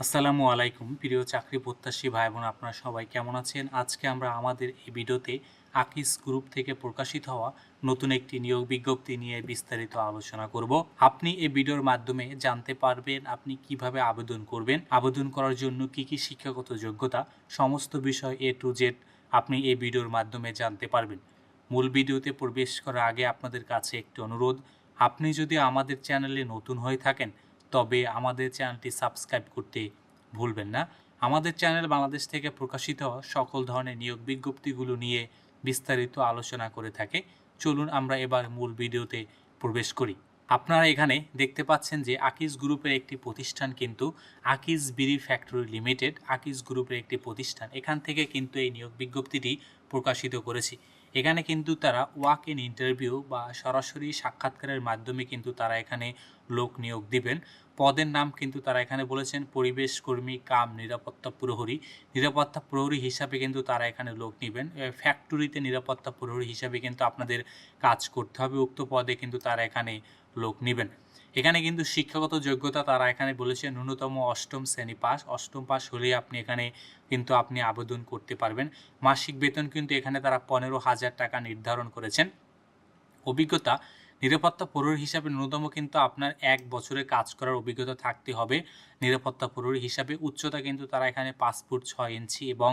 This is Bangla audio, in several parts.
আসসালামু আলাইকুম প্রিয় চাকরি প্রত্যাশী ভাই বোন, আপনারা সবাই কেমন আছেন? আজকে আমরা আমাদের এই ভিডিওতে আকিস গ্রুপ থেকে প্রকাশিত হওয়া নতুন একটি নিয়োগ বিজ্ঞপ্তি নিয়ে বিস্তারিত আলোচনা করব। আপনি এই ভিডিওর মাধ্যমে জানতে পারবেন আপনি কিভাবে আবেদন করবেন, আবেদন করার জন্য কি কি শিক্ষাগত যোগ্যতা, সমস্ত বিষয় A to Z আপনি এই ভিডিওর মাধ্যমে জানতে পারবেন। মূল ভিডিওতে প্রবেশ করার আগে আপনাদের কাছে একটি অনুরোধ, আপনি যদি আমাদের চ্যানেলে নতুন হয়ে থাকেন তবে আমাদের চ্যানেলটি সাবস্ক্রাইব করতে ভুলবেন না। আমাদের চ্যানেল বাংলাদেশ থেকে প্রকাশিত হওয়া সকল ধরনের নিয়োগ বিজ্ঞপ্তিগুলো নিয়ে বিস্তারিত আলোচনা করে থাকে। চলুন আমরা এবার মূল ভিডিওতে প্রবেশ করি। আপনারা এখানে দেখতে পাচ্ছেন যে আকিস গ্রুপের একটি প্রতিষ্ঠান, কিন্তু আকিস বিড়ি ফ্যাক্টরি লিমিটেড আকিস গ্রুপের একটি প্রতিষ্ঠান, এখান থেকে কিন্তু এই নিয়োগ বিজ্ঞপ্তিটি প্রকাশিত করেছি। এখানে কিন্তু তারা ওয়াক ইন ইন্টারভিউ বা সরাসরি সাক্ষাৎকারের মাধ্যমে কিন্তু তারা এখানে লোক নিয়োগ দিবেন। পদের নাম কিন্তু তারা এখানে বলেছেন পরিবেশ কর্মী কাম নিরাপত্তা প্রহরী। নিরাপত্তা প্রহরী হিসাবে কিন্তু তারা এখানে লোক নেবেন। ফ্যাক্টরিতে নিরাপত্তা প্রহরী হিসাবে কিন্তু আপনাদের কাজ করতে হবে। উক্ত পদে কিন্তু তারা এখানে লোক নেবেন। এখানে কিন্তু শিক্ষাগত যোগ্যতা তারা এখানে বলেছে ন্যূনতম অষ্টম শ্রেণী পাস, অষ্টম পাস হলেই আপনি এখানে কিন্তু আপনি আবেদন করতে পারবেন। মাসিক বেতন কিন্তু এখানে তারা 15,000 টাকা নির্ধারণ করেছেন। অভিজ্ঞতা নিরাপত্তা প্রহরী হিসাবে ন্যূনতম কিন্তু আপনার 1 বছরের কাজ করার অভিজ্ঞতা থাকতে হবে নিরাপত্তা প্রহরী হিসাবে। উচ্চতা কিন্তু তারা এখানে 5 ফুট 6 ইঞ্চি এবং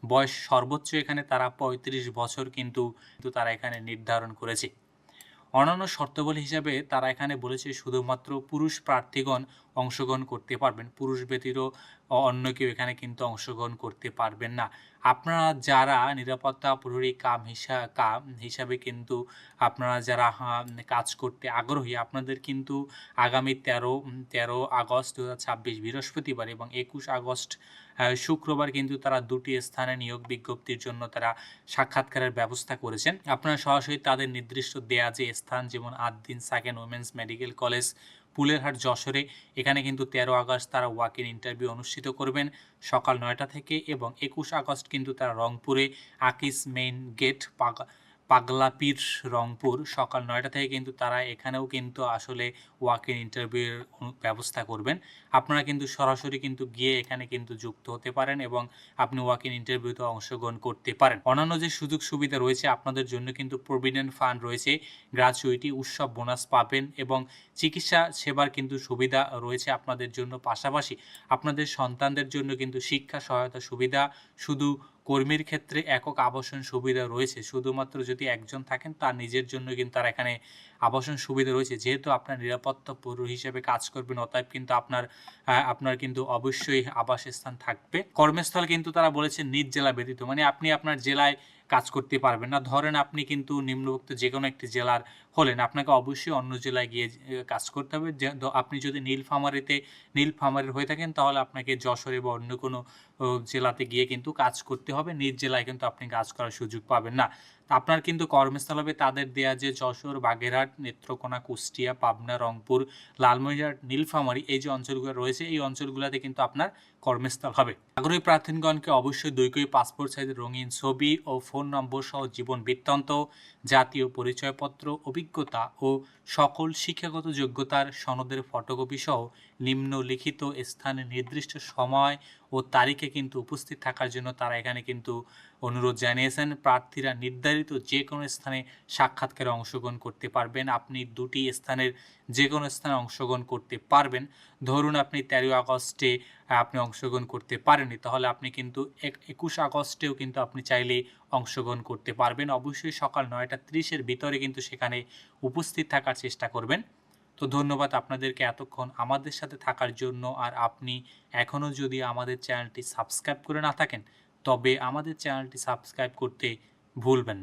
বয়স সর্বোচ্চ এখানে তারা 35 বছর কিন্তু তারা এখানে নির্ধারণ করেছে। অন্যান্য শর্তাবলী হিসাবে তারা এখানে বলেছে শুধুমাত্র পুরুষ প্রার্থীগণ অংশগ্রহণ করতে পারবেন, পুরুষ ব্যতীত অন্য কেউ এখানে কিন্তু অংশগ্রহণ করতে পারবেন না। আপনারা যারা নিরাপত্তা প্রহরী কাম হিসাবে কিন্তু আপনারা যারা কাজ করতে আগ্রহী, আপনাদের কিন্তু আগামী 13 আগস্ট 2026 বৃহস্পতিবার এবং 21 আগস্ট শুক্রবার কিন্তু তারা দুটি স্থানে নিয়োগ বিজ্ঞপ্তির জন্য তারা সাক্ষাৎকারের ব্যবস্থা করেছেন। আপনারা সরাসরি তাদের নির্দিষ্ট দেয়া যে স্থান, যেমন Ad-din Sakina women's medical college Pulerhat যশোরে, এখানে কিন্তু 13 আগস্ট তারা ওয়াক ইন ইন্টারভিউ অনুষ্ঠিত করবেন সকাল 9টা থেকে, এবং 21 আগস্ট কিন্তু তারা রংপুরে আকিস মেইন গেট পাগলাপীর রংপুর সকাল 9টা থেকে কিন্তু তারা এখানেও কিন্তু আসলে ওয়াক ইন ইন্টারভিউয়ের ব্যবস্থা করবেন। আপনারা কিন্তু সরাসরি কিন্তু গিয়ে এখানে কিন্তু যুক্ত হতে পারেন এবং আপনি ওয়াক ইন ইন্টারভিউতে অংশগ্রহণ করতে পারেন। অন্যান্য যে সুযোগ সুবিধা রয়েছে আপনাদের জন্য কিন্তু প্রভিডেন্ট ফান্ড রয়েছে, গ্র্যাচুইটি, উৎসব বোনাস পাবেন এবং চিকিৎসা সেবার কিন্তু সুবিধা রয়েছে আপনাদের জন্য। পাশাপাশি আপনাদের সন্তানদের জন্য কিন্তু শিক্ষা সহায়তা সুবিধা, শুধু কর্মীর ক্ষেত্রে একক আবাসন সুবিধা রয়েছে, শুধুমাত্র যদি একজন থাকেন তার নিজের জন্য কিন্তু তার এখানে আবাসন সুবিধা রয়েছে। যেহেতু আপনার নিরাপত্তা প্রহরী হিসেবে কাজ করবেন, অতএব কিন্তু আপনার কিন্তু অবশ্যই আবাসস্থান থাকবে। কর্মস্থল কিন্তু তারা বলেছে নিজ জেলা ব্যতীত, মানে আপনি আপনার জেলায় কাজ করতে পারবেন না। ধরেন আপনি কিন্তু নিম্নবর্ত যে কোনো একটি জেলার হলেন, আপনাকে অবশ্যই অন্য জেলায় গিয়ে কাজ করতে হবে। আপনি যদি নীলফামারীর হয়ে থাকেন তাহলে আপনাকে যশোরে বা অন্য কোনো জেলাতে গিয়ে কিন্তু কাজ করতে হবে, নিজ জেলায় কিন্তু আপনি কাজ করার সুযোগ পাবেন না। আপনার কিন্তু কর্মস্থল হবে তাদের দেয়া যে যশোর, বাগেরহাট, নেত্রকোনা, কুষ্টিয়া, পাবনা, রংপুর, লালমনিরহাট, নীলফামারী এই যে অঞ্চলগুলো রয়েছে এই অঞ্চলগুলোতে কিন্তু আপনার কর্মস্থল হবে। আগ্রহী প্রার্থীগণকে অবশ্যই 2 কপি পাসপোর্ট সাইজের রঙিন ছবি ও ফোন নম্বর সহ জীবন বৃত্তান্ত, জাতীয় পরিচয়পত্র, অভিজ্ঞতা ও সকল শিক্ষাগত যোগ্যতার সনদের ফটোকপি সহ নিম্নলিখিত স্থানে নির্দিষ্ট সময় ও তারিখে কিন্তু উপস্থিত থাকার জন্য তারা এখানে কিন্তু অনুরোধ জানিয়েছেন। প্রার্থীরা নির্ধারিত যে কোনো স্থানে সাক্ষাৎকারে অংশগ্রহণ করতে পারবেন। আপনি দুটি স্থানের যে কোনো স্থানে অংশগ্রহণ করতে পারবেন। ধরুন আপনি 13 আগস্টে আপনি অংশগ্রহণ করতে পারেননি, তাহলে আপনি কিন্তু 21 আগস্টেও কিন্তু আপনি চাইলে অংশগ্রহণ করতে পারবেন। অবশ্যই সকাল 9:30 ভিতরে কিন্তু সেখানে উপস্থিত থাকার চেষ্টা করবেন। তো ধন্যবাদ আপনাদেরকে এতক্ষণ আমাদের সাথে থাকার জন্য। আর আপনি এখনও যদি আমাদের চ্যানেলটি সাবস্ক্রাইব করে না থাকেন তবে আমাদের চ্যানেলটি সাবস্ক্রাইব করতে ভুলবেন না।